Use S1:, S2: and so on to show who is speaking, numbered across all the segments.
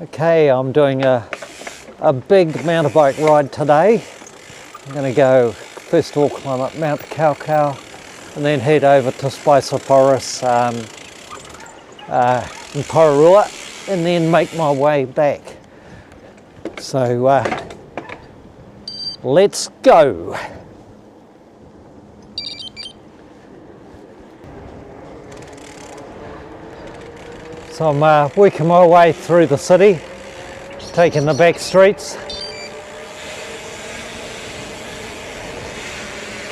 S1: Okay, I'm doing a big mountain bike ride today. I'm going to go, first of all, climb up Mount Kaukau and then head over to Spicer Forest in Pararua and then make my way back. So let's go. So I'm working my way through the city, taking the back streets,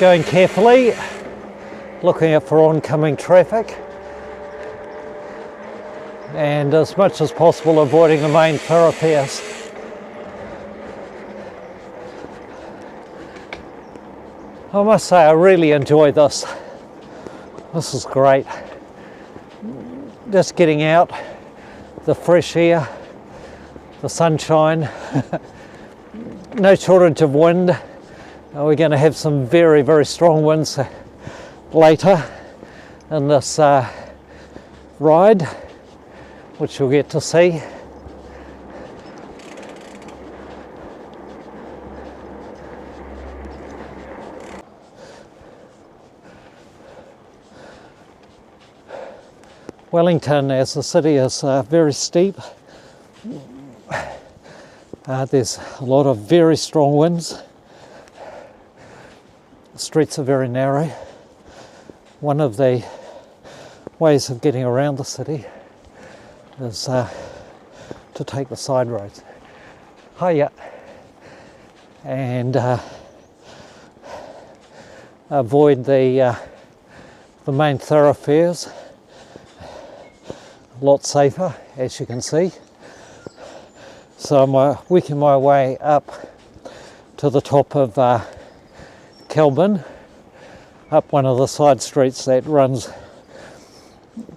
S1: going carefully, looking out for oncoming traffic, and as much as possible avoiding the main thoroughfares. I must say I really enjoy this. This is great. Just getting out, the fresh air, the sunshine, no shortage of wind. We're going to have some very, very strong winds later in this ride, which you'll get to see. Wellington as a city is very steep. There's a lot of very strong winds. The streets are very narrow. One of the ways of getting around the city is to take the side roads. Hiya. And avoid the main thoroughfares. A lot safer, as you can see. So I'm working my way up to the top of Kelburn, up one of the side streets that runs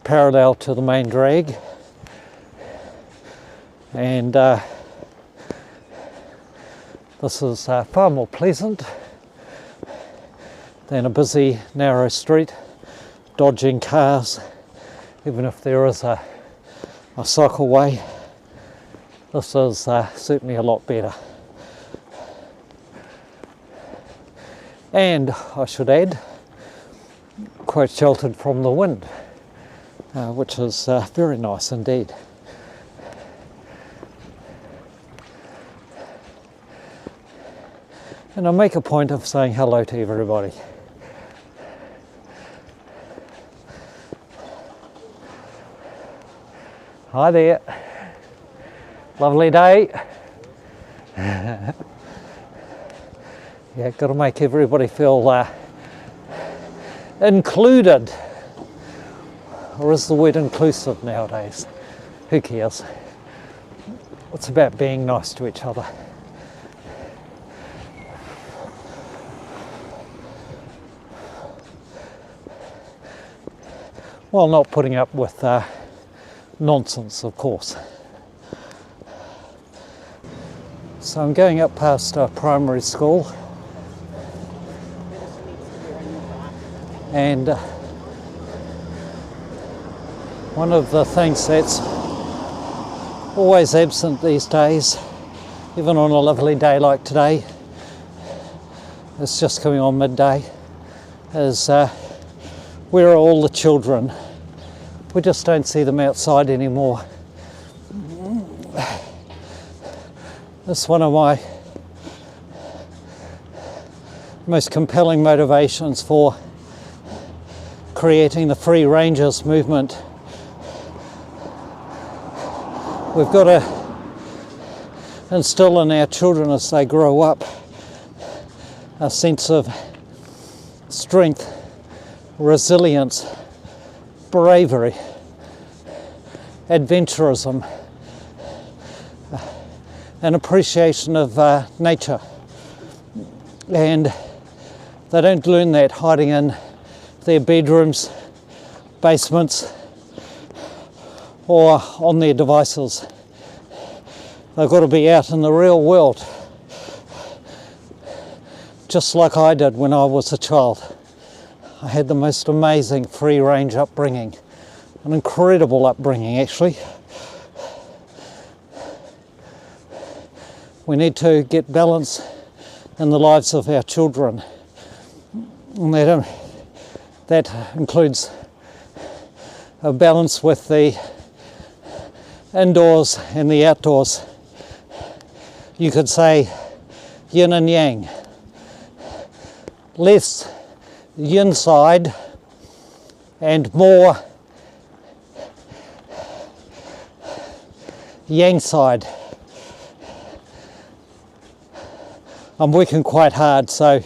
S1: parallel to the main drag, and this is far more pleasant than a busy narrow street, dodging cars. Even if there is a cycleway, this is certainly a lot better. And I should add, quite sheltered from the wind, which is very nice indeed. And I make a point of saying hello to everybody. Hi there, lovely day. Yeah, got to make everybody feel included. Or is the word inclusive nowadays? Who cares? It's about being nice to each other. While not putting up with nonsense, of course. So I'm going up past a primary school, and one of the things that's always absent these days, even on a lovely day like today, it's just coming on midday, is where are all the children? We just don't see them outside anymore. That's one of my most compelling motivations for creating the Free Rangers movement. We've got to instill in our children as they grow up a sense of strength, resilience, bravery, adventurism, an appreciation of nature. And they don't learn that hiding in their bedrooms, basements, or on their devices. They've got to be out in the real world, just like I did when I was a child. I had the most amazing free range upbringing, an incredible upbringing actually. We need to get balance in the lives of our children. And that includes a balance with the indoors and the outdoors. You could say yin and yang. Less yin side and more yang side. I'm working quite hard, so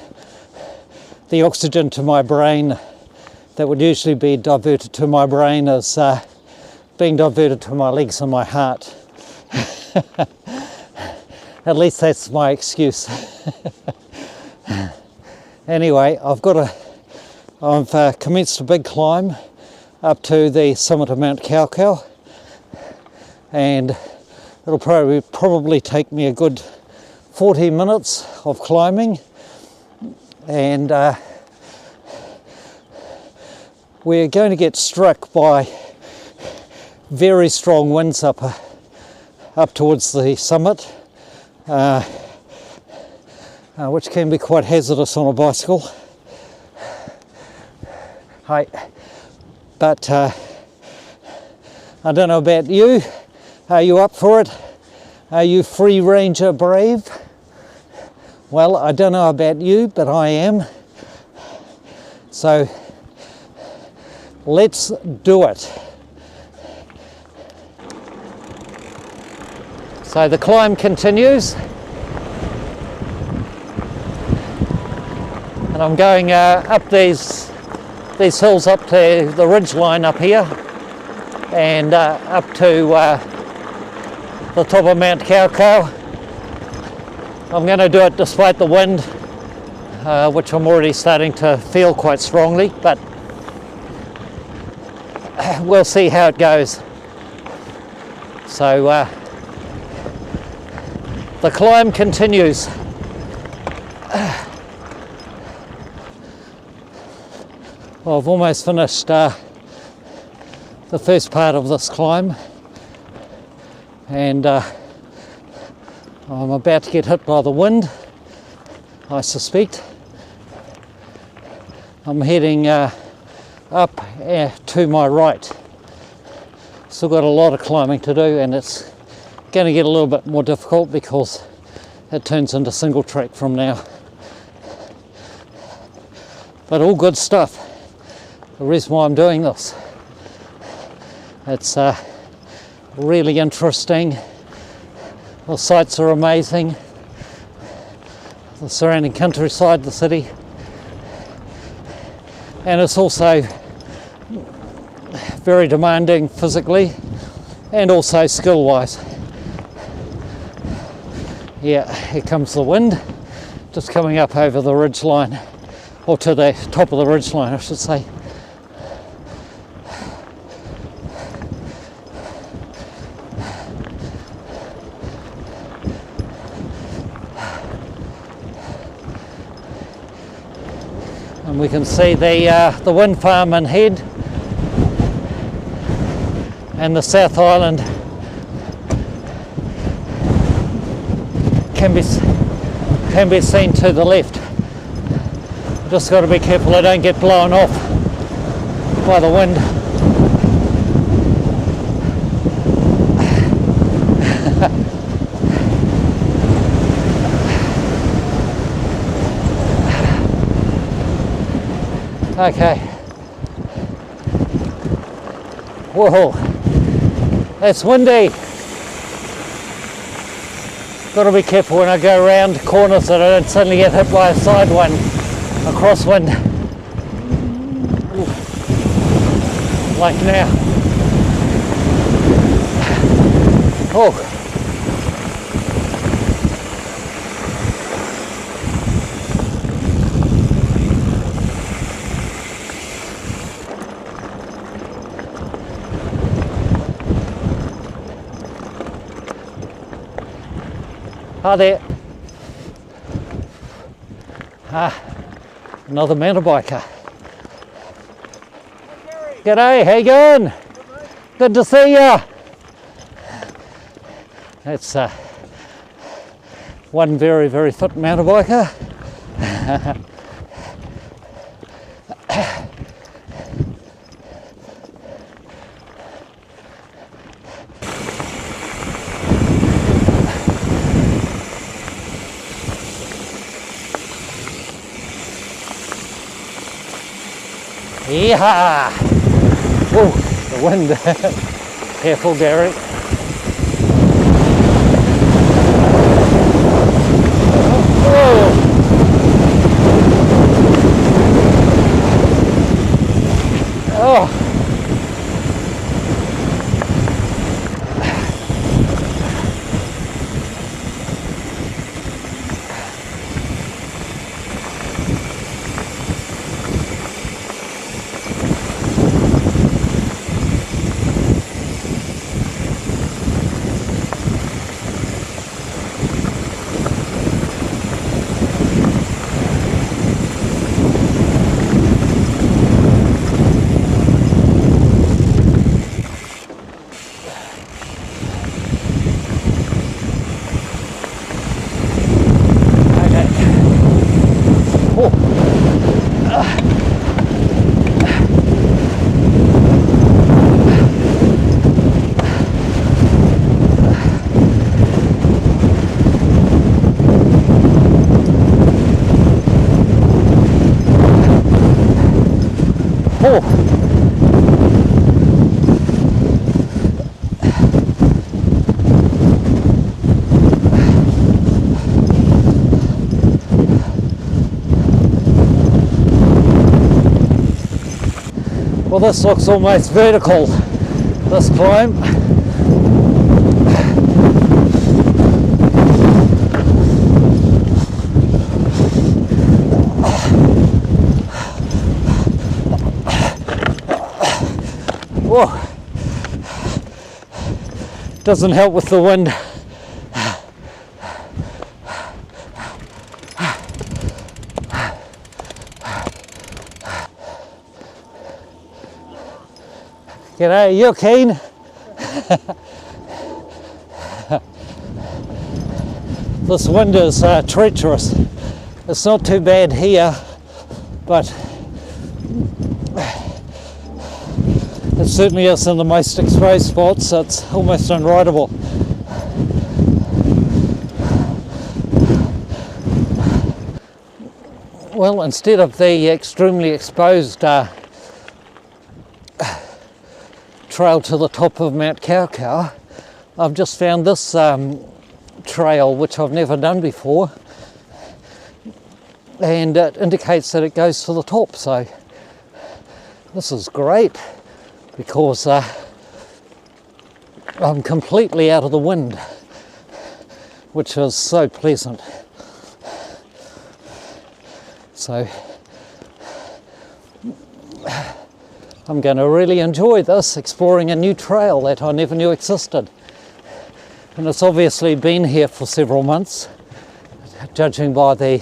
S1: the oxygen to my brain that would usually be diverted to my brain is being diverted to my legs and my heart. At least that's my excuse. Anyway, I've commenced a big climb up to the summit of Mount Kaukau, and it'll probably take me a good 40 minutes of climbing, and we're going to get struck by very strong winds up towards the summit, which can be quite hazardous on a bicycle. Hi. But I don't know about you. Are you up for it? Are you free ranger brave? Well, I don't know about you, but I am. So let's do it. So the climb continues, and I'm going up these hills up to the ridge line up here, and up to the top of Mount Kaukau. I'm going to do it despite the wind, which I'm already starting to feel quite strongly, but we'll see how it goes. So the climb continues. Well, I've almost finished the first part of this climb, and I'm about to get hit by the wind, I suspect. I'm heading up to my right. Still got a lot of climbing to do, and it's going to get a little bit more difficult because it turns into single track from now. But all good stuff. The reason why I'm doing this, it's really interesting. The sights are amazing. The surrounding countryside, the city, and it's also very demanding physically and also skill-wise. Yeah, here comes the wind, just coming up over the ridge line, or to the top of the ridge line, I should say. And we can see the wind farm in head, and the South Island can be seen to the left. Just got to be careful I don't get blown off by the wind. Okay. Whoa, that's windy. Got to be careful when I go around corners that I don't suddenly get hit by a side one, a crosswind. Like now. Oh. Hi there. Another mountain biker. G'day, how you going? Good to see ya. It's one very, very fit mountain biker. Yeehaw! Oh, the wind. Careful, Derek. Oh. Oh. Well, this looks almost vertical, this climb. Whoa. Doesn't help with the wind. G'day, you keen? This wind is treacherous. It's not too bad here, but it certainly is in the most exposed spots. It's almost unrideable. Well, instead of the extremely exposed trail to the top of Mount Kaukau, I've just found this trail which I've never done before, and it indicates that it goes to the top, so this is great because I'm completely out of the wind, which is so pleasant. So I'm going to really enjoy this, exploring a new trail that I never knew existed. And it's obviously been here for several months, judging by the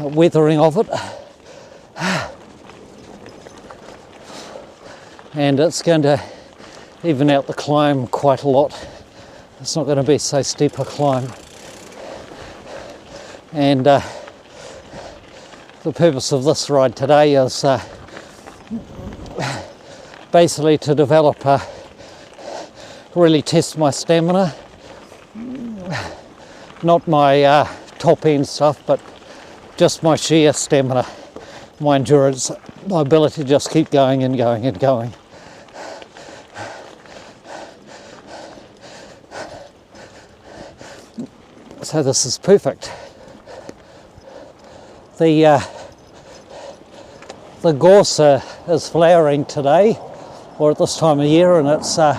S1: weathering of it. And it's going to even out the climb quite a lot. It's not going to be so steep a climb. And the purpose of this ride today is basically to develop really test my stamina, not my top end stuff, but just my sheer stamina, my endurance, my ability to just keep going and going and going. So this is perfect. The gorse is flowering today, or at this time of year, and it's a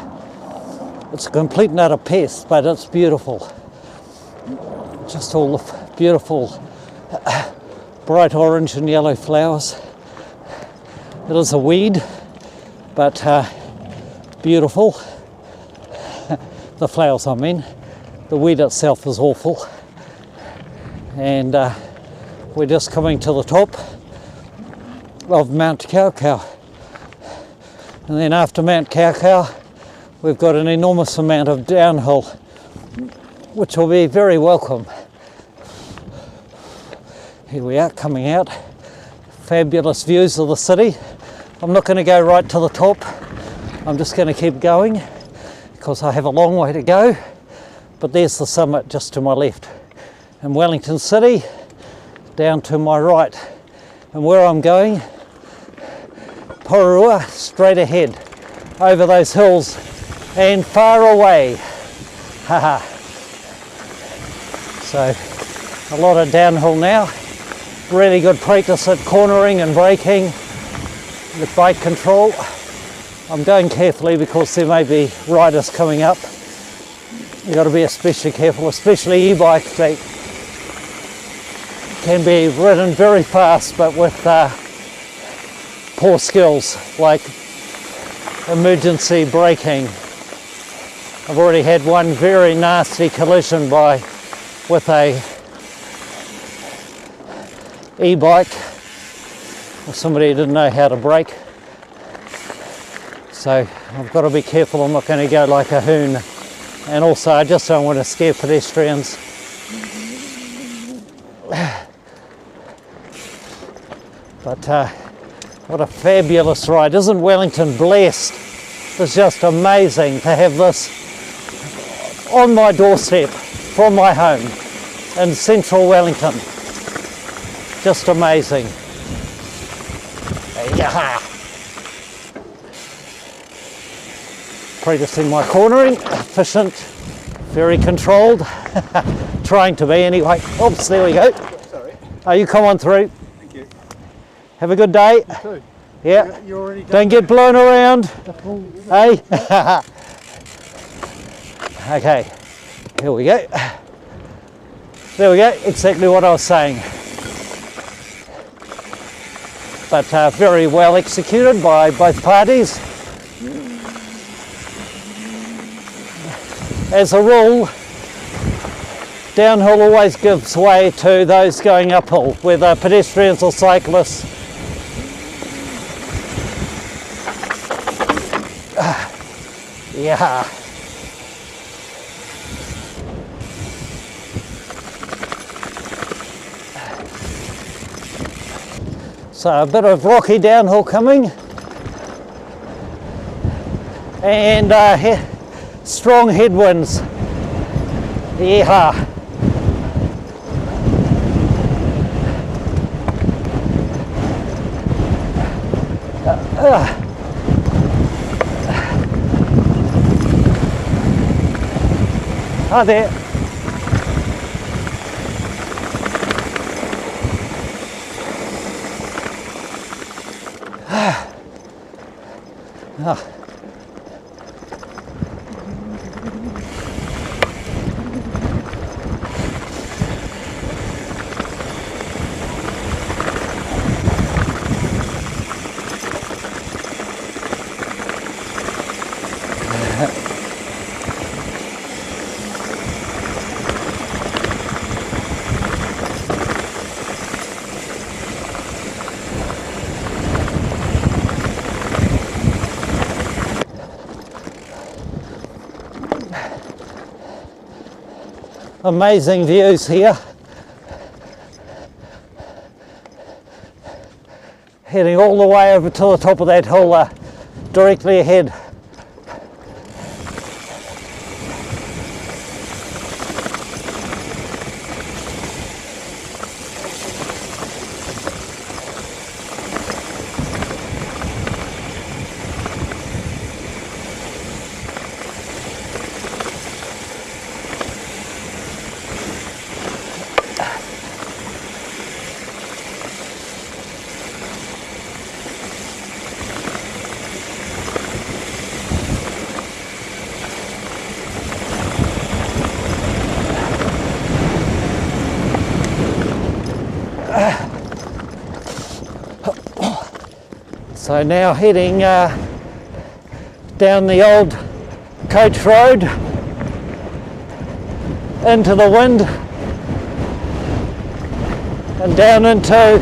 S1: complete and utter pest, but it's beautiful. Just all the beautiful bright orange and yellow flowers. It is a weed, but beautiful. The flowers, I mean. The weed itself is awful. And we're just coming to the top of Mount Kaukau. And then after Mount Kaukau, we've got an enormous amount of downhill, which will be very welcome. Here we are coming out. Fabulous views of the city. I'm not going to go right to the top. I'm just going to keep going because I have a long way to go. But there's the summit just to my left. And Wellington City down to my right. And where I'm going, Porua straight ahead over those hills and far away. Haha. So a lot of downhill now. Really good practice at cornering and braking with bike control. I'm going carefully because there may be riders coming up. You've got to be especially careful, especially e-bikes that can be ridden very fast but with poor skills like emergency braking. I've already had one very nasty collision with a e-bike or somebody who didn't know how to brake. So I've got to be careful. I'm not going to go like a hoon, and also I just don't want to scare pedestrians. But what a fabulous ride. Isn't Wellington blessed? It's just amazing to have this on my doorstep from my home in central Wellington. Just amazing. Yeah. Practicing my cornering, efficient, very controlled. Trying to be anyway. Oops, there we go.
S2: Sorry.
S1: Oh, you come on through.
S2: Thank you.
S1: Have a good day.
S2: You too.
S1: Yeah.
S2: You're already done.
S1: Don't get blown around. Hey. Okay. Here we go. There we go. Exactly what I was saying. But very well executed by both parties. As a rule, downhill always gives way to those going uphill, whether pedestrians or cyclists. Yeah. So a bit of rocky downhill coming, and strong headwinds. Yeah. Hi there. Ah. Amazing views here. Heading all the way over to the top of that hill directly ahead. So now heading down the old coach road into the wind and down into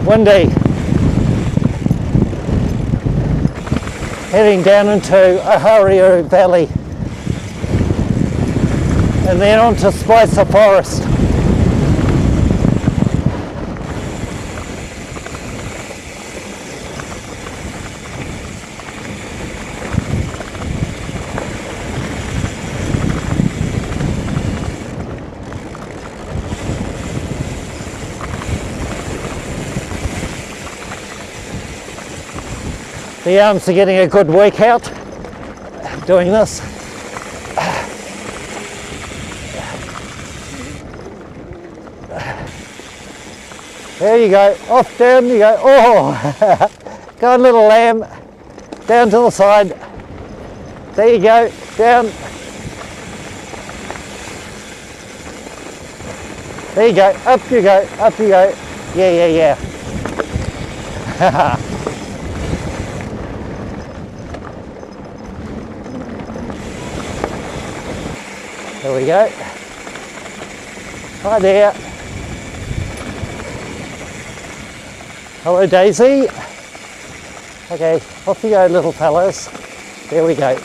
S1: windy. heading down into Ohariu Valley and then onto Spicer Forest. The arms are getting a good workout doing this. There you go, off, down you go. Oh, go on little lamb, down to the side. There you go, down. There you go, up you go, up you go. Yeah. There we go. Hi there. Hello Daisy. Okay, off you go little fellas. There we go.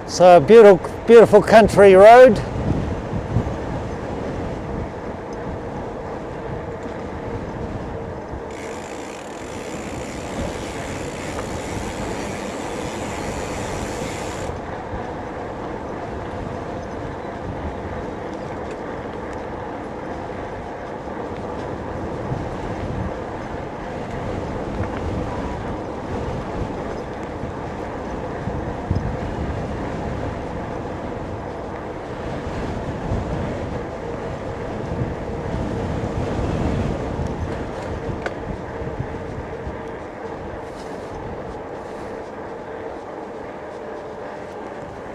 S1: So beautiful country road.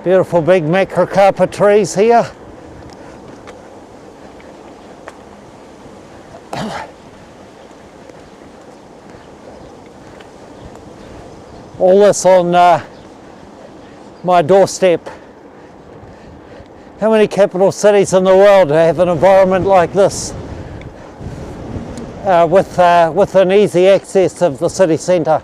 S1: Beautiful big macrocarpa trees here. All this on my doorstep. How many capital cities in the world have an environment like this with an easy access of the city centre?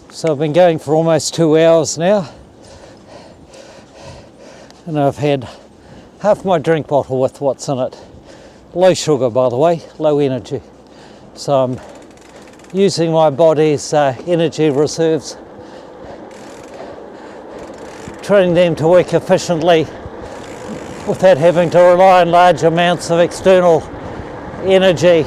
S1: So I've been going for almost 2 hours now, and I've had half my drink bottle with what's in it. Low sugar, by the way, low energy. So I'm using my body's energy reserves, training them to work efficiently without having to rely on large amounts of external energy.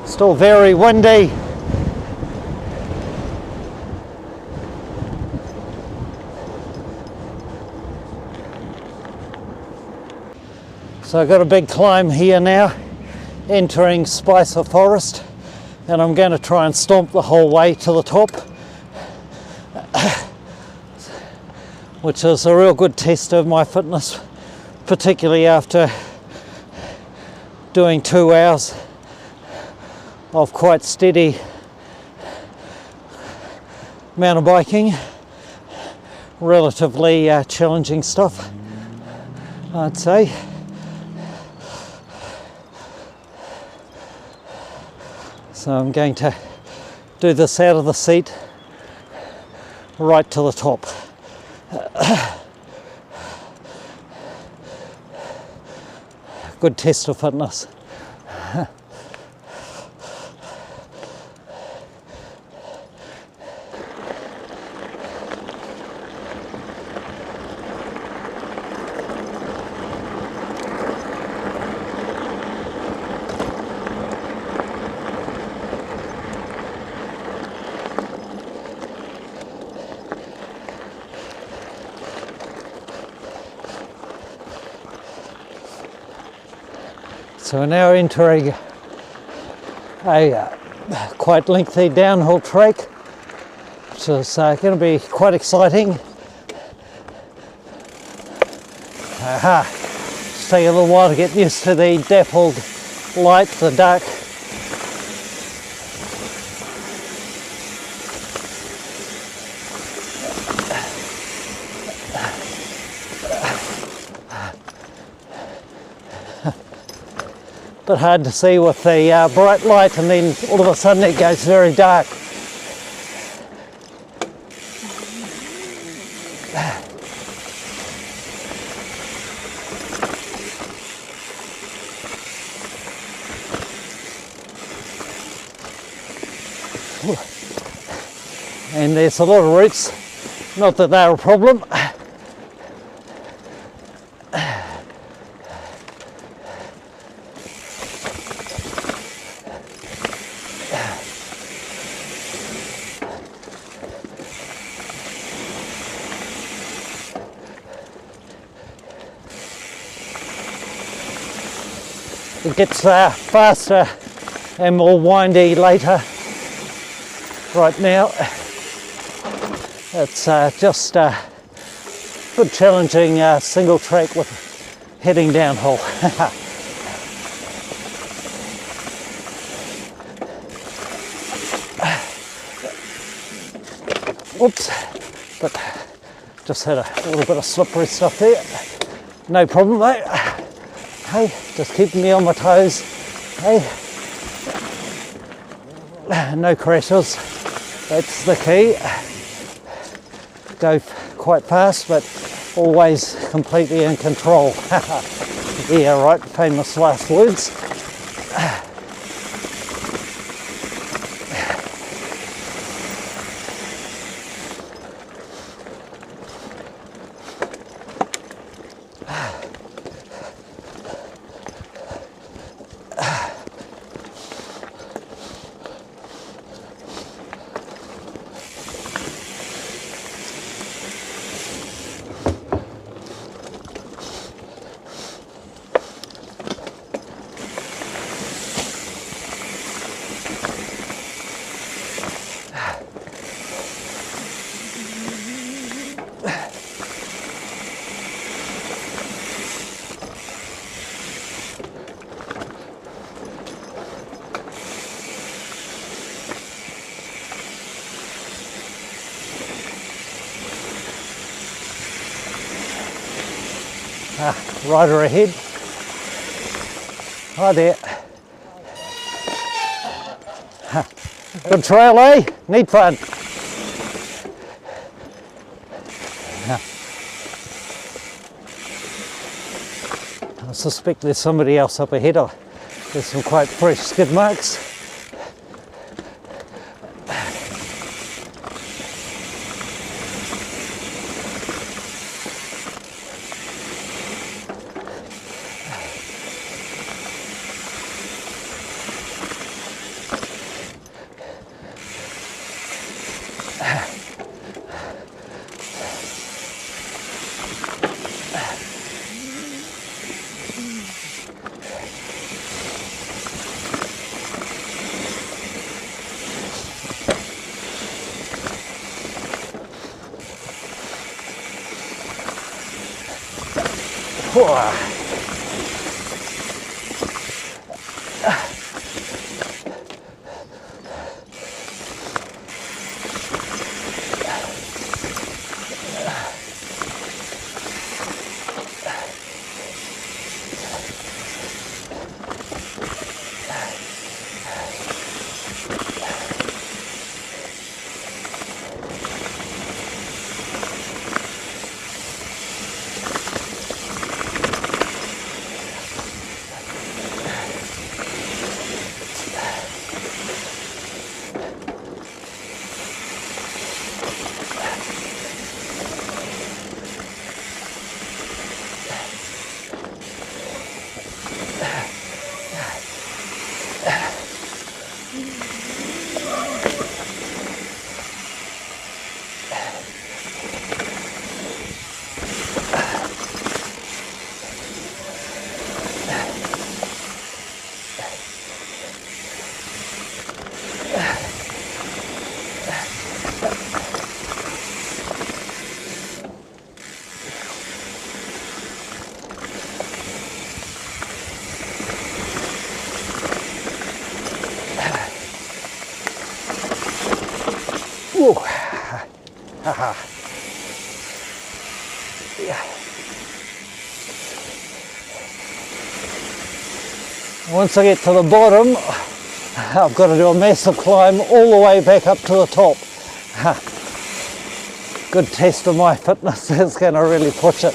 S1: Still very windy. So I've got a big climb here now, entering Spicer Forest, and I'm going to try and stomp the whole way to the top, which is a real good test of my fitness, particularly after doing 2 hours of quite steady mountain biking, relatively challenging stuff, I'd say. So I'm going to do this out of the seat right to the top. Good test of fitness. So we're now entering a quite lengthy downhill track, which is going to be quite exciting. It's taking a little while to get used to the dappled light, the dark. But hard to see with the bright light, and then all of a sudden it goes very dark. And there's a lot of roots, not that they're a problem. It gets faster and more windy later. Right now, it's just a good challenging single track with heading downhill. Oops, but just had a little bit of slippery stuff there. No problem though. Hey, just keeping me on my toes. Hey, no crashes. That's the key. Go quite fast, but always completely in control. Yeah, right, famous last words. Rider ahead. Hi there. Good trail, eh? Neat fun. I suspect there's somebody else up ahead. There's some quite fresh skid marks. Haha. Yeah. Once I get to the bottom, I've got to do a massive climb all the way back up to the top. Good test of my fitness. It's going to really push it.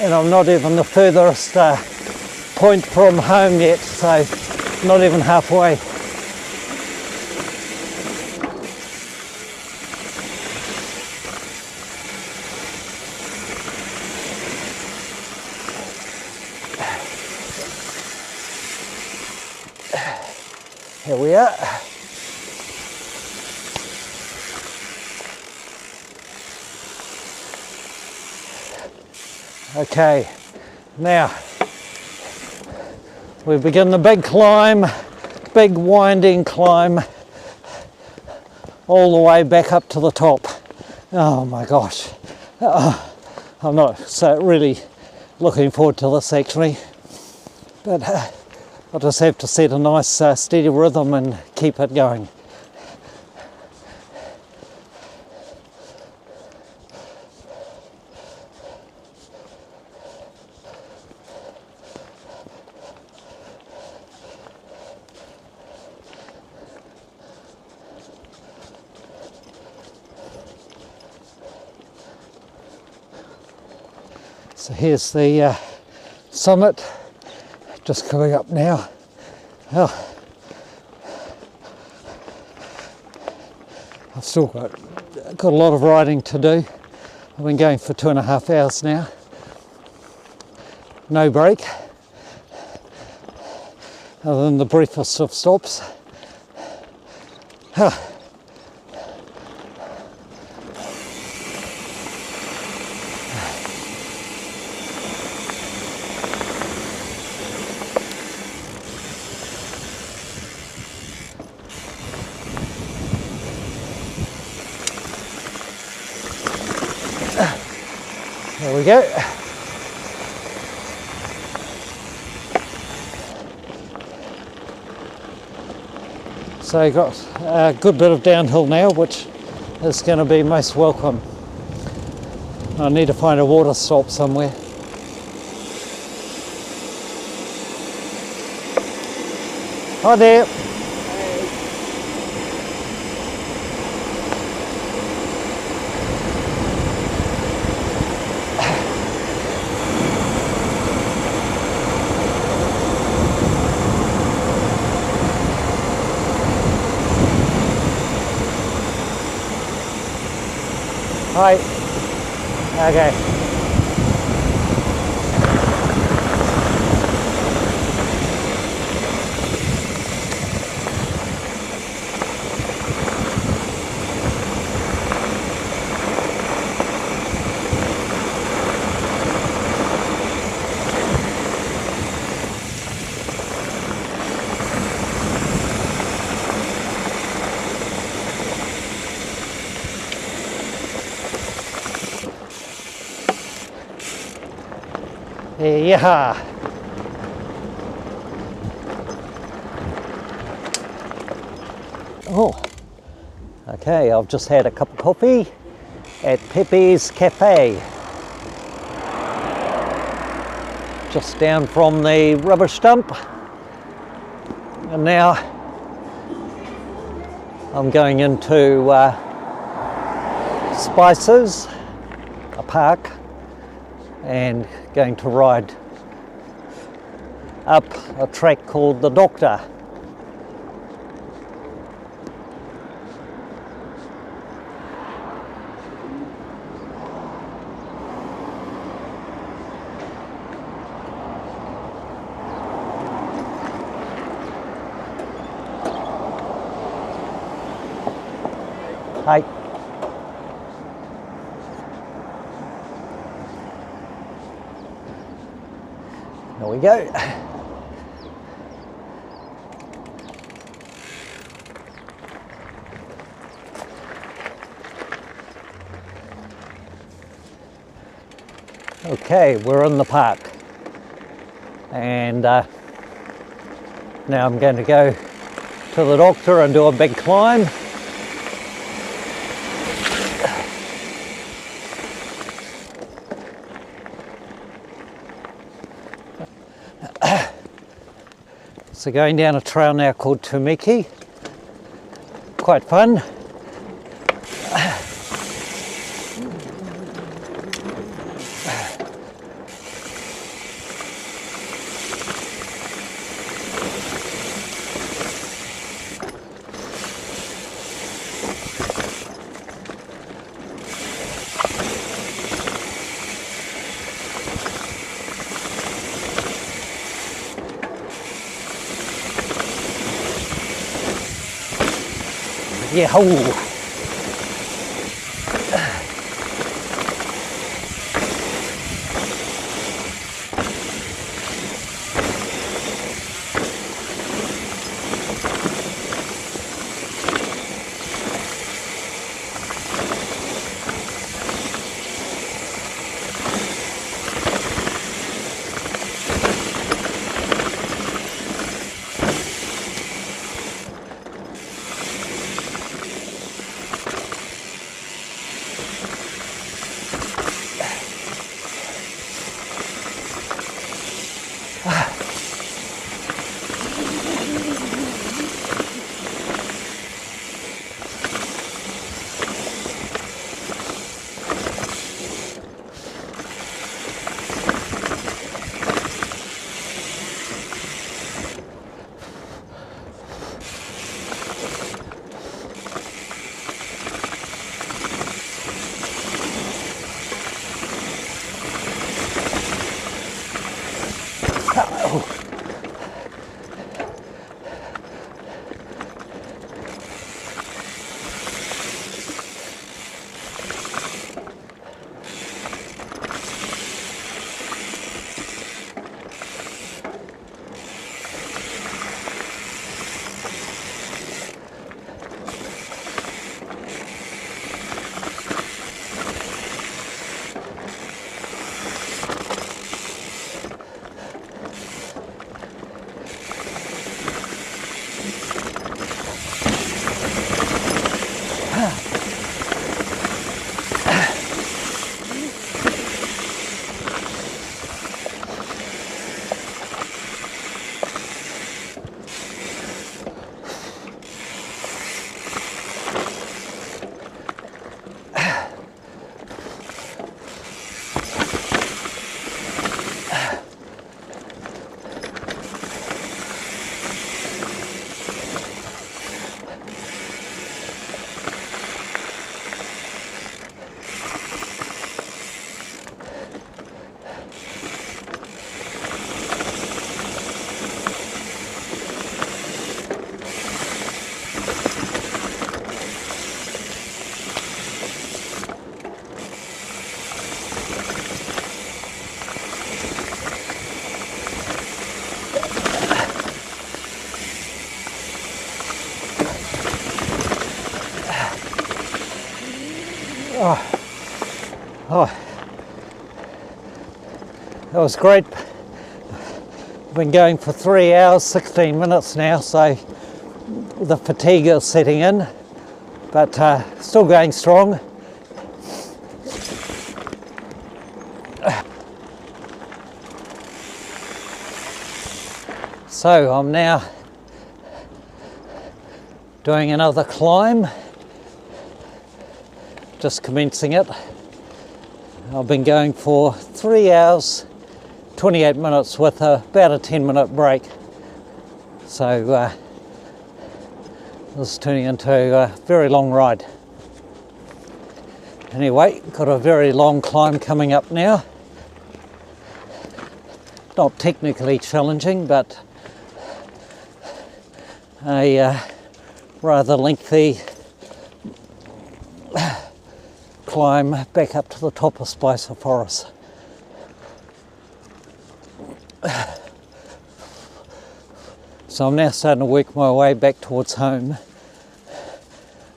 S1: And I'm not even the furthest point from home yet, so not even halfway. Here we are. Okay, now we begin the big climb, big winding climb, all the way back up to the top. Oh my gosh, I'm not so really looking forward to this actually, but I'll just have to set a nice steady rhythm and keep it going. So here's the summit, just coming up now. Oh, I've still got a lot of riding to do. I've been going for 2.5 hours now. No break, other than the briefest of stops. Oh. There we go. So you've got a good bit of downhill now, which is going to be most welcome. I need to find a water stop somewhere. Hi there. Hi. Okay. Yeah. Oh, okay, I've just had a cup of coffee at Pepe's Cafe. Just down from the rubbish dump. And now I'm going into Spices, a park, and going to ride up a track called the Doctor. Hi. There we go. Okay, we're in the park. and now I'm going to go to the doctor and do a big climb. So going down a trail now called Tumiki, quite fun. Yeah, oh. Oh, that was great. I've been going for 3 hours, 16 minutes now, so the fatigue is setting in, but still going strong. So I'm now doing another climb, just commencing it. I've been going for 3 hours, 28 minutes with about a 10-minute break. So this is turning into a very long ride. Anyway, got a very long climb coming up now. Not technically challenging, but a rather lengthy climb back up to the top of Spicer Forest. So I'm now starting to work my way back towards home.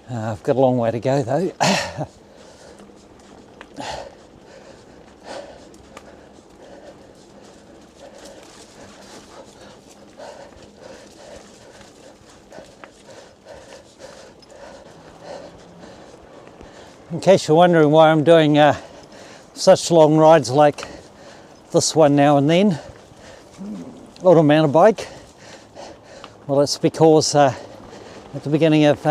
S1: I've got a long way to go though. In case you're wondering why I'm doing such long rides like this one now and then, on a mountain bike, well, it's because at the beginning of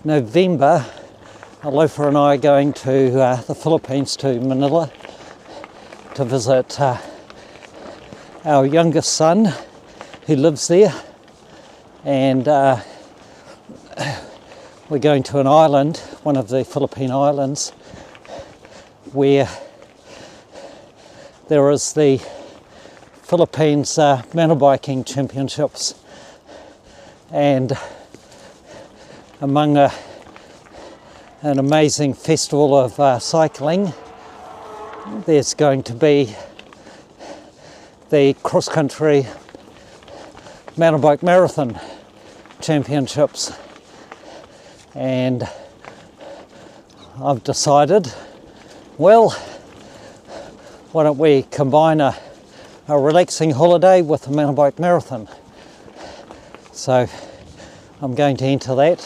S1: November, Alofa and I are going to the Philippines, to Manila, to visit our youngest son who lives there, and we're going to an island, one of the Philippine islands, where there is the Philippines mountain biking championships, and among an amazing festival of cycling, there's going to be the cross-country mountain bike marathon championships, and I've decided, well, why don't we combine a relaxing holiday with a mountain bike marathon? So I'm going to enter that.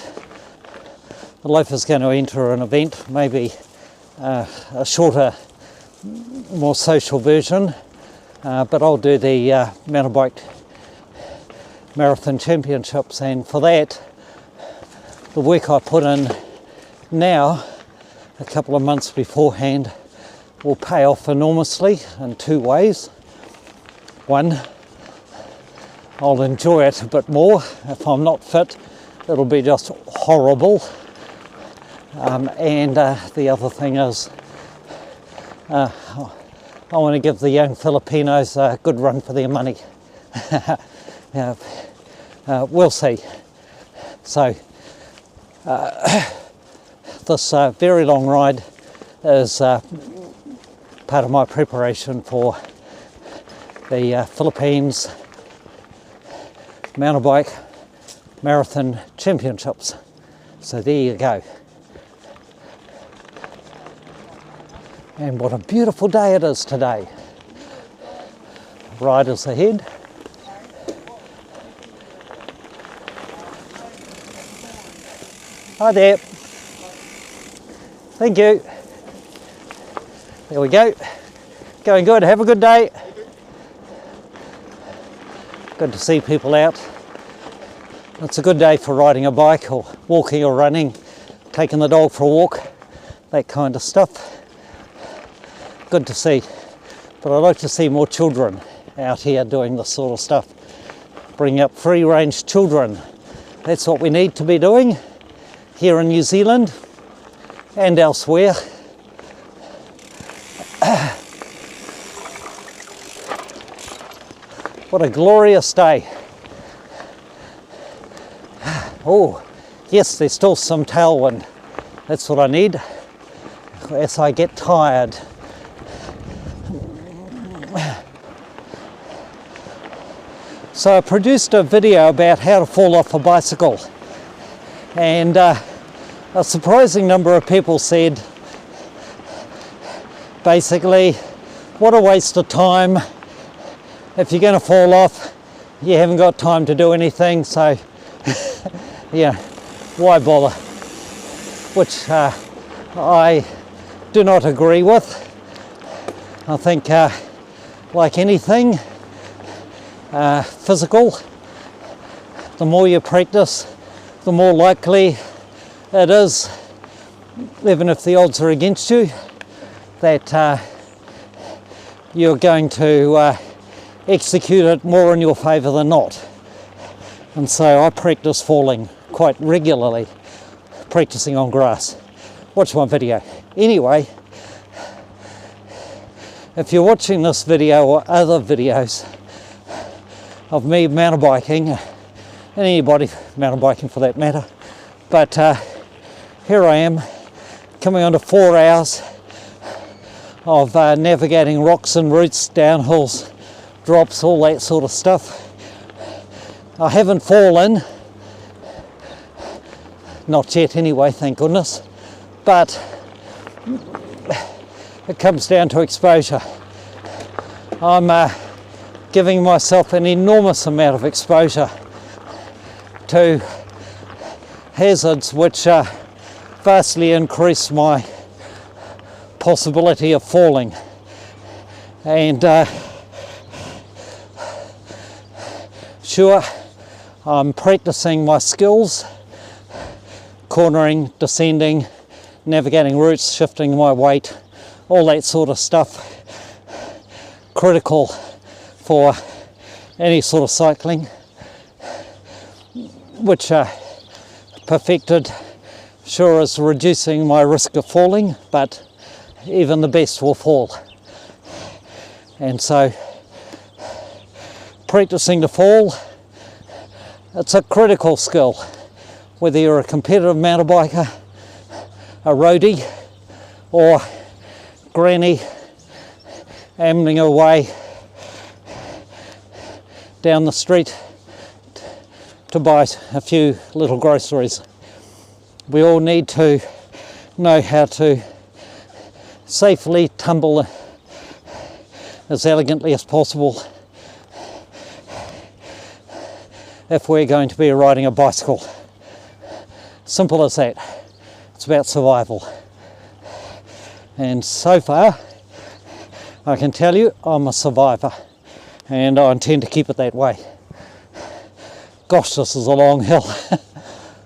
S1: Alofa's going to enter an event, maybe a shorter, more social version, but I'll do the mountain bike marathon championships, and for that, the work I put in now, a couple of months beforehand, will pay off enormously in two ways. One, I'll enjoy it a bit more. If I'm not fit, it'll be just horrible. And the other thing is, I want to give the young Filipinos a good run for their money. We'll see. So this very long ride is part of my preparation for the Philippines mountain bike marathon championships. So there you go. And what a beautiful day it is today. Riders ahead. Hi there. Thank you. There we go. Going good. Have a good day. Good to see people out. It's a good day for riding a bike or walking or running, taking the dog for a walk, that kind of stuff. Good to see. But I'd like to see more children out here doing this sort of stuff. Bring up free-range children. That's what we need to be doing here in New Zealand and elsewhere. What a glorious day. Oh, yes, there's still some tailwind. That's what I need as I get tired. So I produced a video about how to fall off a bicycle, and a surprising number of people said, basically, what a waste of time. If you're going to fall off, you haven't got time to do anything, so yeah, why bother? Which I do not agree with. I think, like anything physical, the more you practice, the more likely it is, even if the odds are against you, that you're going to execute it more in your favour than not. And so I practice falling quite regularly, practicing on grass. Watch my video. Anyway, if you're watching this video or other videos of me mountain biking, and anybody mountain biking for that matter, but here I am coming on to 4 hours of navigating rocks and roots, downhills, drops, all that sort of stuff. I haven't fallen, not yet anyway, thank goodness, but it comes down to exposure. I'm giving myself an enormous amount of exposure to hazards which vastly increased my possibility of falling. And sure, I'm practicing my skills, cornering, descending, navigating routes, shifting my weight, all that sort of stuff, critical for any sort of cycling, which perfected sure is reducing my risk of falling, but even the best will fall. And so practicing to fall, it's a critical skill, whether you're a competitive mountain biker, a roadie, or granny ambling away down the street to buy a few little groceries. We all need to know how to safely tumble as elegantly as possible if we're going to be riding a bicycle. Simple as that. It's about survival. And so far, I can tell you I'm a survivor, and I intend to keep it that way. Gosh, this is a long hill.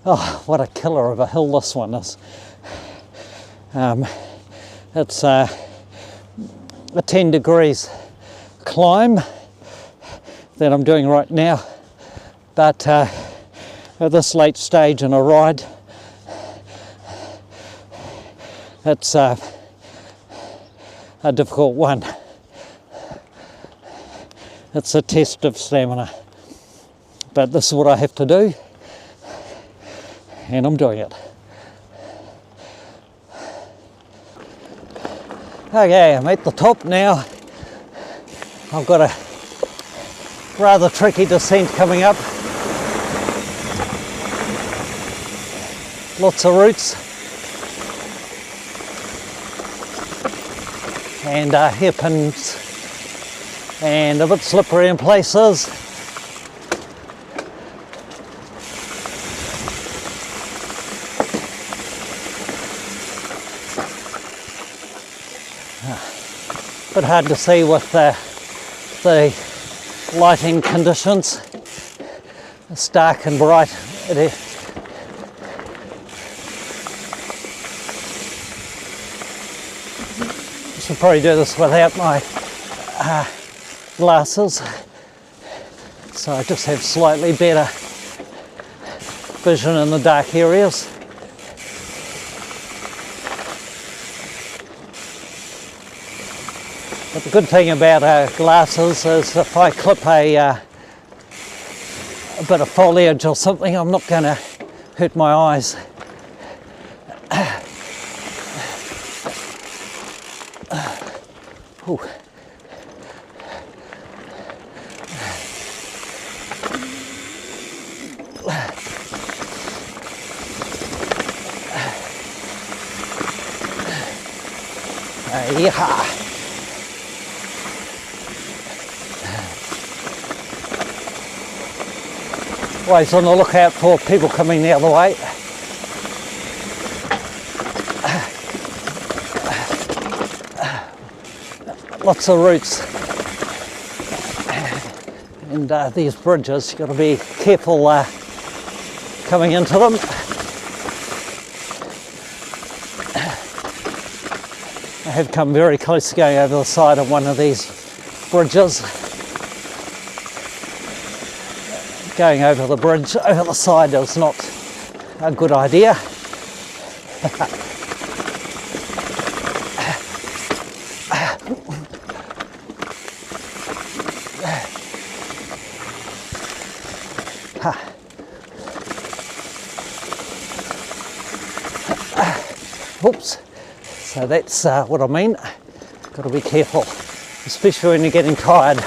S1: Oh, what a killer of a hill this one is. It's a 10 degrees climb that I'm doing right now, but at this late stage in a ride, it's a difficult one. It's a test of stamina, but this is what I have to do, and I'm doing it. Okay, I'm at the top now. I've got a rather tricky descent coming up. Lots of roots and hairpins and a bit slippery in places. Bit hard to see with the lighting conditions. It's dark and bright. I should probably do this without my glasses, so I just have slightly better vision in the dark areas. But the good thing about glasses is if I clip a bit of foliage or something, I'm not going to hurt my eyes. Ooh. Yeah. Always on the lookout for people coming the other way. Lots of roots. And these bridges, you've got to be careful coming into them. I have come very close to going over the side of one of these bridges. Going over the bridge, over the side is not a good idea. Oops. So that's what I mean. Got to be careful, especially when you're getting tired.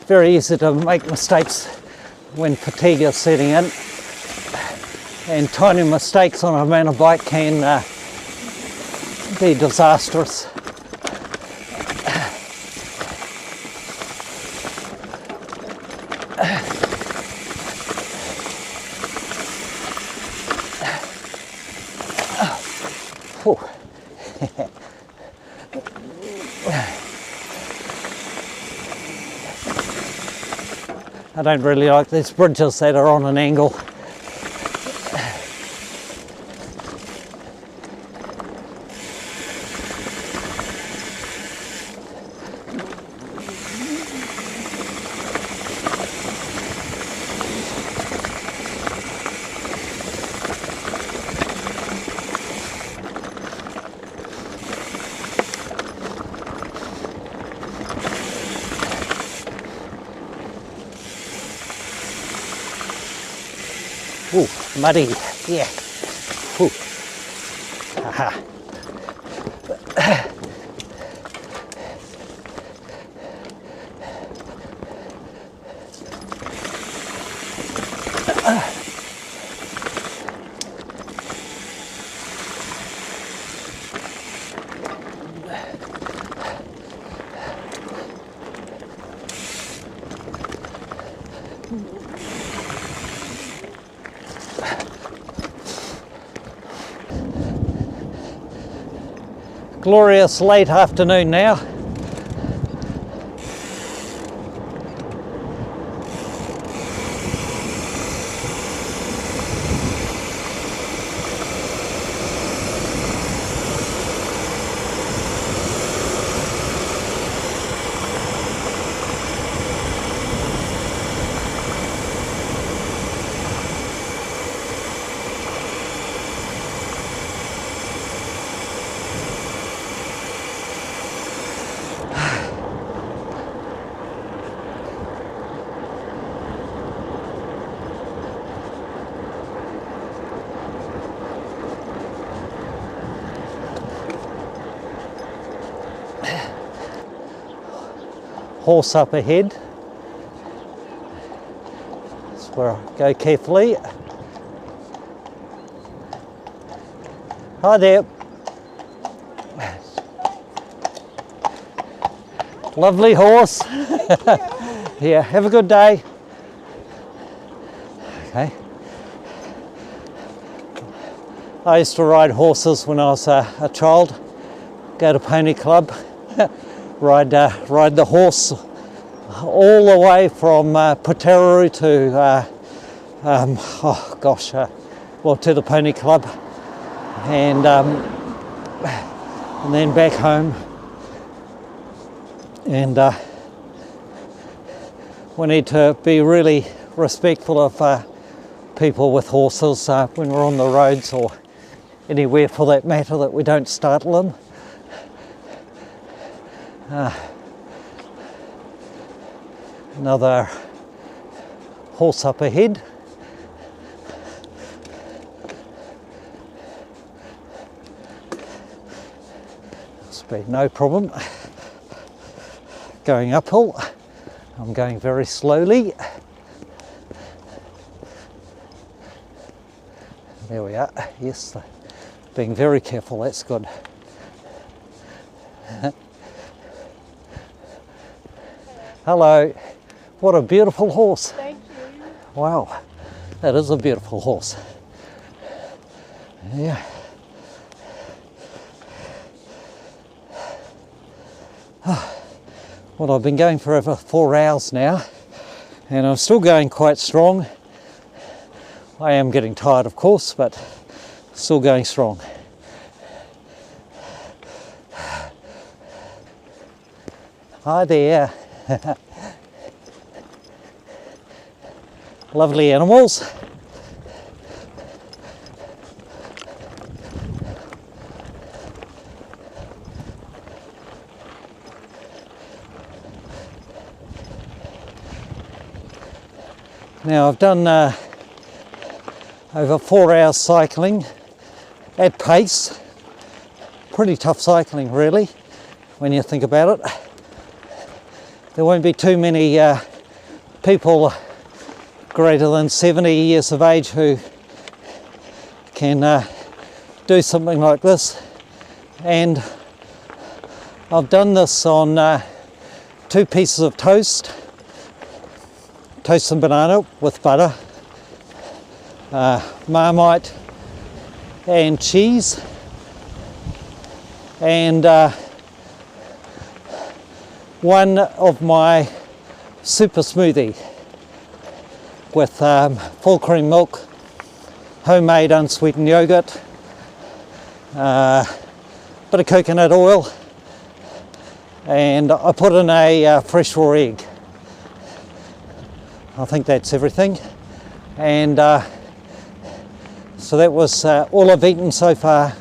S1: Very easy to make mistakes when fatigue is setting in, and tiny mistakes on a mountain bike can be disastrous. I don't really like these bridges that are on an angle. Ooh, muddy, yeah. Ooh. Aha. Glorious late afternoon now. Horse up ahead. That's where I go carefully. Hi there. Lovely horse. Yeah, have a good day. Okay. I used to ride horses when I was a child. Go to pony club. Ride the horse all the way from Putaruru to to the pony club, and then back home. And we need to be really respectful of people with horses when we're on the roads or anywhere for that matter, that we don't startle them. Another horse up ahead. Must be no problem. Going uphill. I'm going very slowly. There we are. Yes, being very careful, that's good. Hello. What a beautiful horse.
S2: Thank you.
S1: Wow, that is a beautiful horse. Yeah. Well, I've been going for over 4 hours now, and I'm still going quite strong. I am getting tired, of course, but still going strong. Hi there. Lovely animals. Now I've done over 4 hours cycling at pace. Pretty tough cycling really, when you think about it. There won't be too many people greater than 70 years of age who can do something like this and I've done this on 2 pieces of toast and banana with butter, Marmite and cheese, and one of my super smoothie with full cream milk, homemade unsweetened yogurt, bit of coconut oil, and I put in a fresh raw egg. I think that's everything, and so that was all I've eaten so far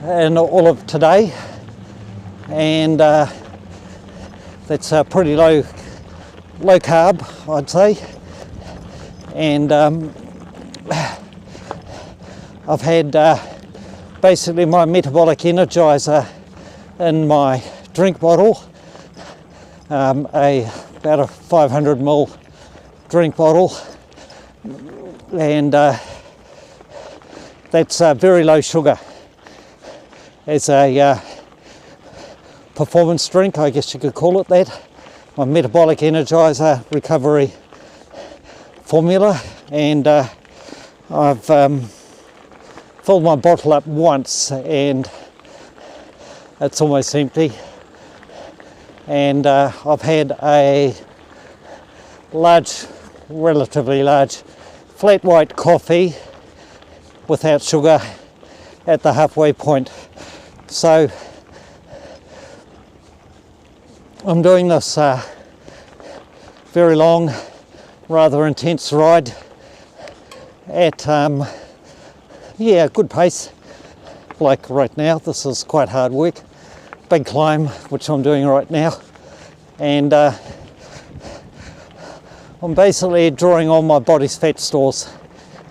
S1: in all of today, and that's pretty low carb, I'd say, and I've had basically my metabolic energizer in my drink bottle, about a 500 ml drink bottle, and that's very low sugar. It's a performance drink, I guess you could call it that. My metabolic energizer recovery formula, and I've filled my bottle up once and it's almost empty, and I've had a relatively large flat white coffee without sugar at the halfway point. So I'm doing this very long, rather intense ride at a good pace. Like right now, this is quite hard work, big climb which I'm doing right now, and I'm basically drawing on my body's fat stores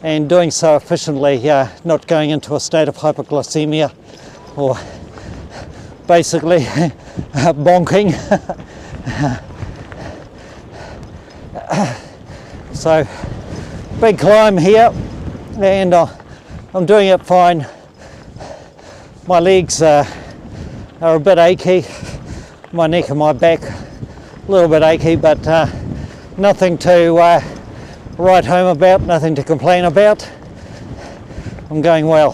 S1: and doing so efficiently, not going into a state of hypoglycemia or basically bonking. So big climb here, and I'm doing it fine. My legs are a bit achy, my neck and my back a little bit achy, but nothing to write home about, nothing to complain about. I'm going well.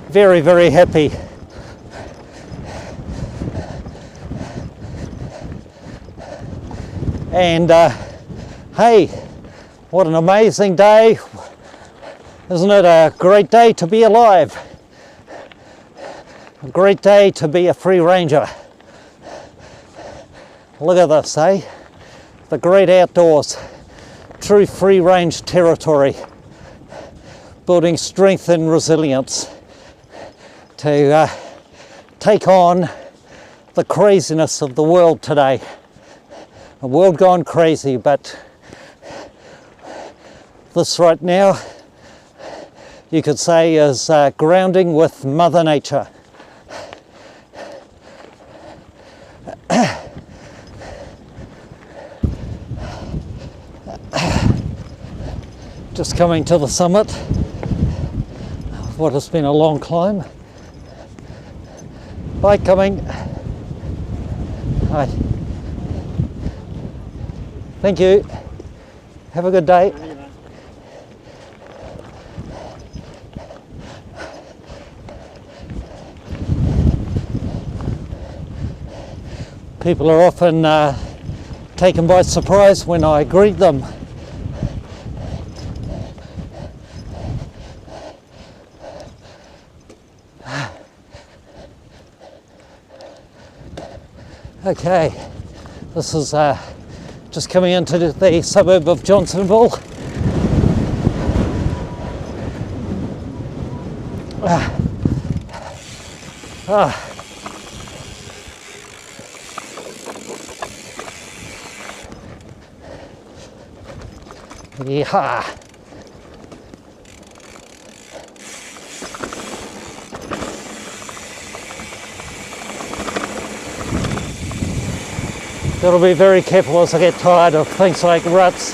S1: Very, very happy. And hey, what an amazing day. Isn't it a great day to be alive? A great day to be a free ranger. Look at this, eh? The great outdoors, true free range territory, building strength and resilience to take on the craziness of the world today. A world gone crazy, but this right now you could say is grounding with Mother Nature. Just coming to the summit of what has been a long climb. Bike coming. Hi. Thank you. Have a good day. People are often taken by surprise when I greet them. Okay, this is just coming into the suburb of Johnsonville. Yeehaw. Gotta be very careful as I get tired of things like ruts.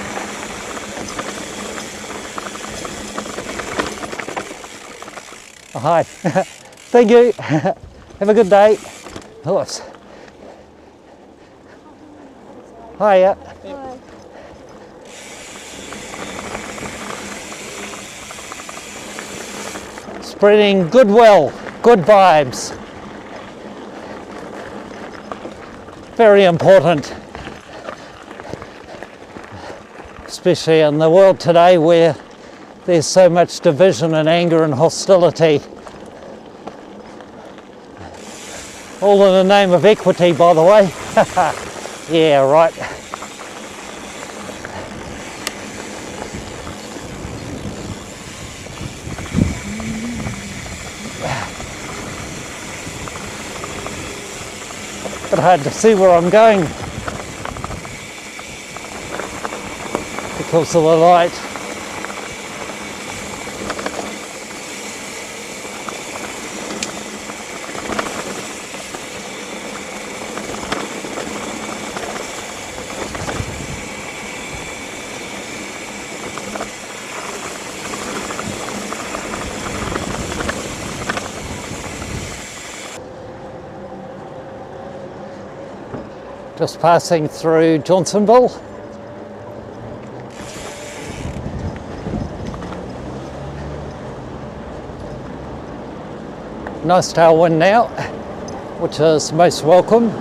S1: Oh, hi. Thank you. Have a good day. Horse. Hiya.
S2: Hi.
S1: Spreading goodwill, good vibes. Very important, especially in the world today where there's so much division and anger and hostility. All in the name of equity, by the way. Yeah, right. But hard to see where I'm going because of the light. Just passing through Johnsonville. Nice tailwind now, which is most welcome.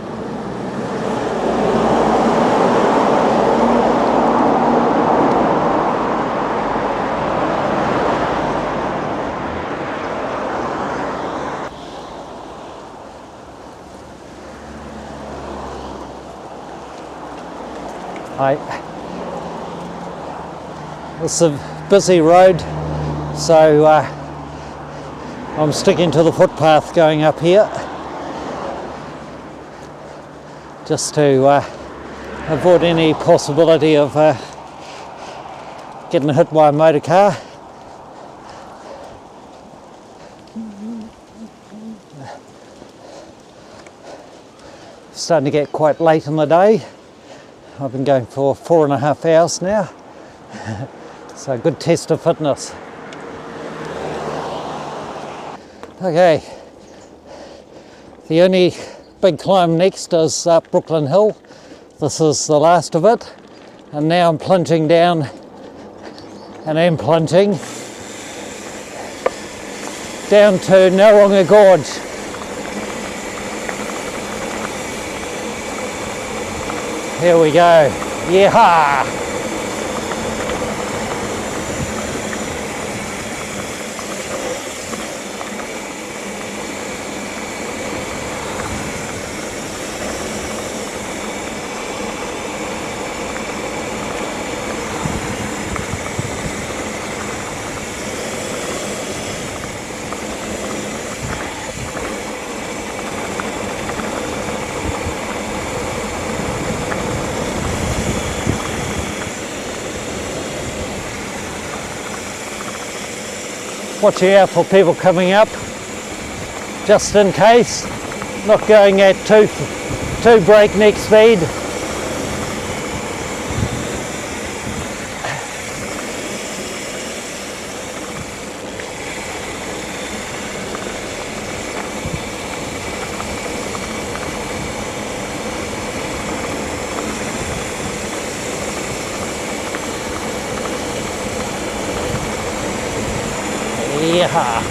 S1: It's a busy road, so I'm sticking to the footpath going up here just to avoid any possibility of getting hit by a motor car. It's starting to get quite late in the day. I've been going for 4.5 hours now, so a good test of fitness. Okay, the only big climb next is up Brooklyn Hill. This is the last of it, and now I'm plunging down, and I'm plunging down to Narronga Gorge. Here we go. Yeehaw! Watching out for people coming up, just in case. Not going at too breakneck speed. Yeah.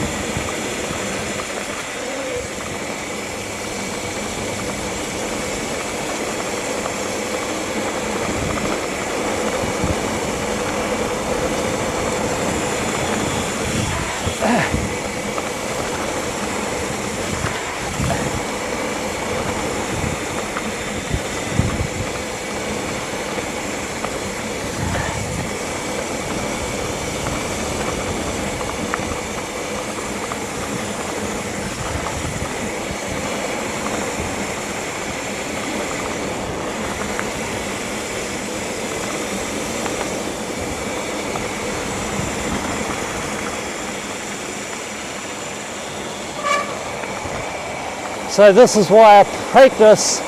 S1: So this is why I practice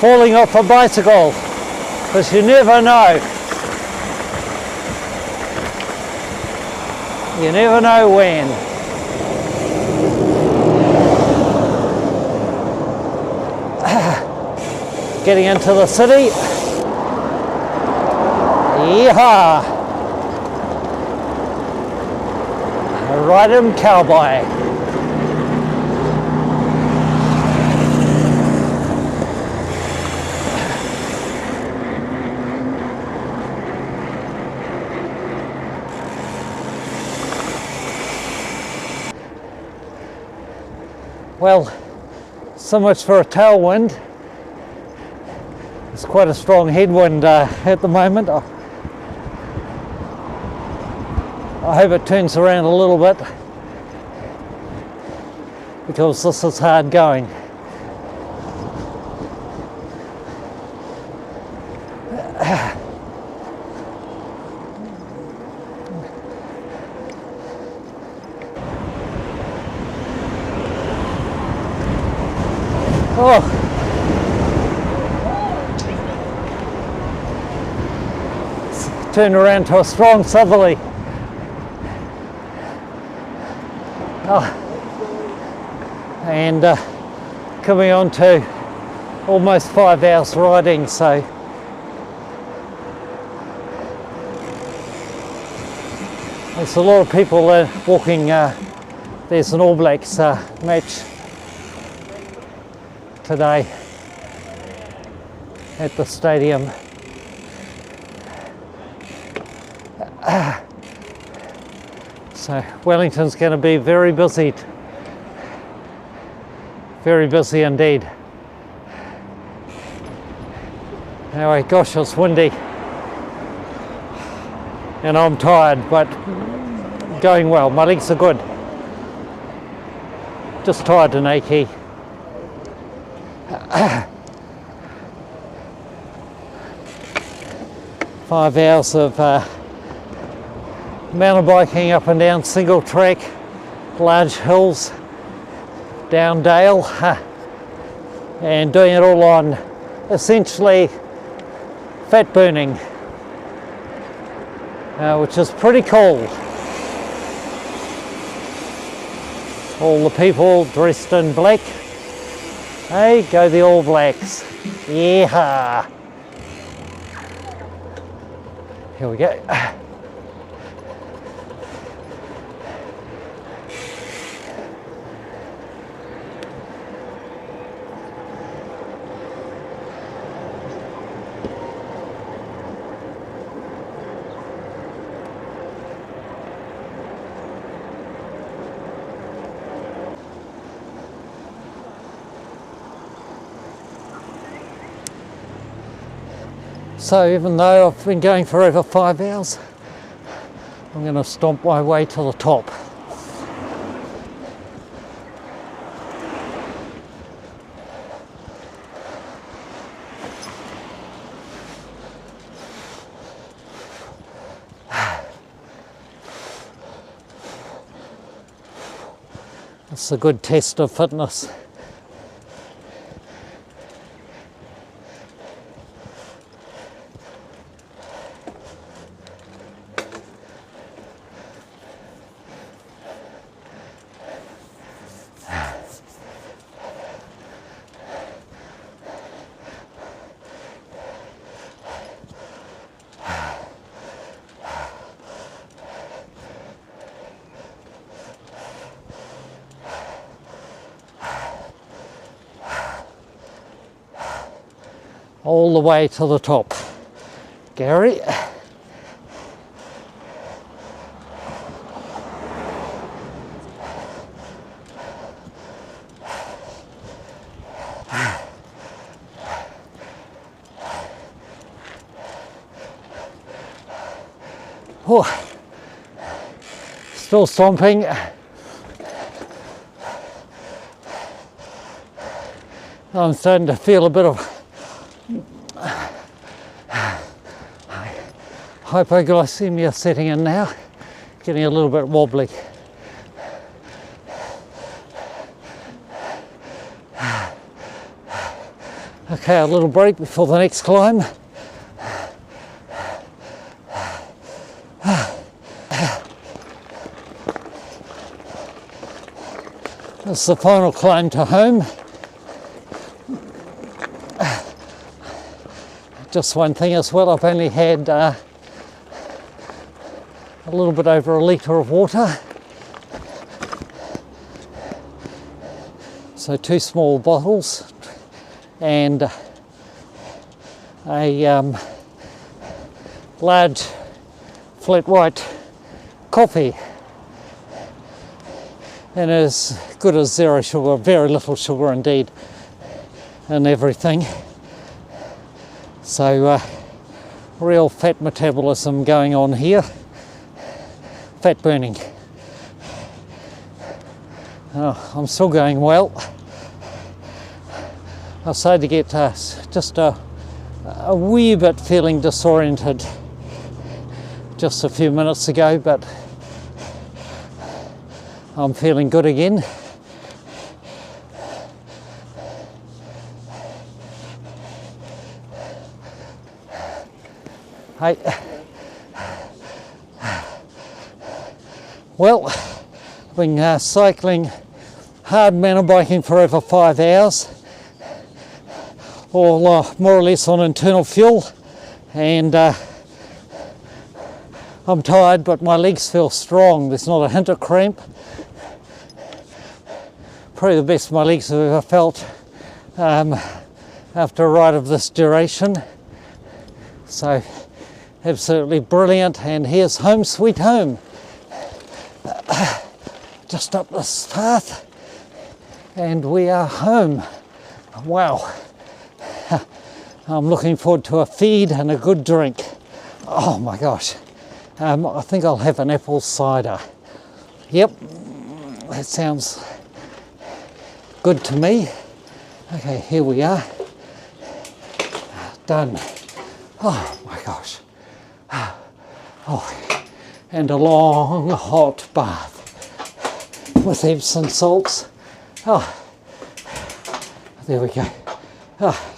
S1: falling off a bicycle, because you never know. You never know when. getting into the city. Yeehaw! Ride 'em, cowboy. Well, so much for a tailwind. It's quite a strong headwind at the moment. I hope it turns around a little bit, because this is hard going. Oh. Turn around to a strong southerly. Oh. And coming on to almost 5 hours riding, so there's a lot of people walking. There's an All Blacks match today at the stadium. So Wellington's going to be very busy indeed. Anyway, gosh, it's windy and I'm tired, but going well. My legs are good, just tired and achy. 5 hours of mountain biking up and down single track, large hills, down dale, and doing it all on essentially fat burning, which is pretty cool. All the people dressed in black. Hey, go the All Blacks. Yeah. Here we go. So even though I've been going for over 5 hours, I'm going to stomp my way to the top. It's a good test of fitness. All the way to the top. Gary. Oh, still stomping. I'm starting to feel a bit of hypoglycemia setting in now, getting a little bit wobbly. Okay, a little break before the next climb. This is the final climb to home. just one thing as well, I've only had a little bit over a litre of water. So 2 small bottles and a large flat white coffee, and as good as 0 sugar, very little sugar indeed, and everything. So real fat metabolism going on here, fat burning. Oh, I'm still going well. I started to get just a wee bit feeling disoriented just a few minutes ago, but I'm feeling good again. Hey. Well, I've been cycling hard mountain biking for over 5 hours, all more or less on internal fuel, and I'm tired, but my legs feel strong. There's not a hint of cramp. Probably the best my legs have ever felt after a ride of this duration. So absolutely brilliant, and here's home sweet home. Just up this path and we are home. Wow. I'm looking forward to a feed and a good drink. Oh my gosh. I think I'll have an apple cider. Yep, that sounds good to me. Okay, here we are. Done. Oh my gosh. Oh, and a long hot bath with Epsom salts. Oh, there we go. Oh.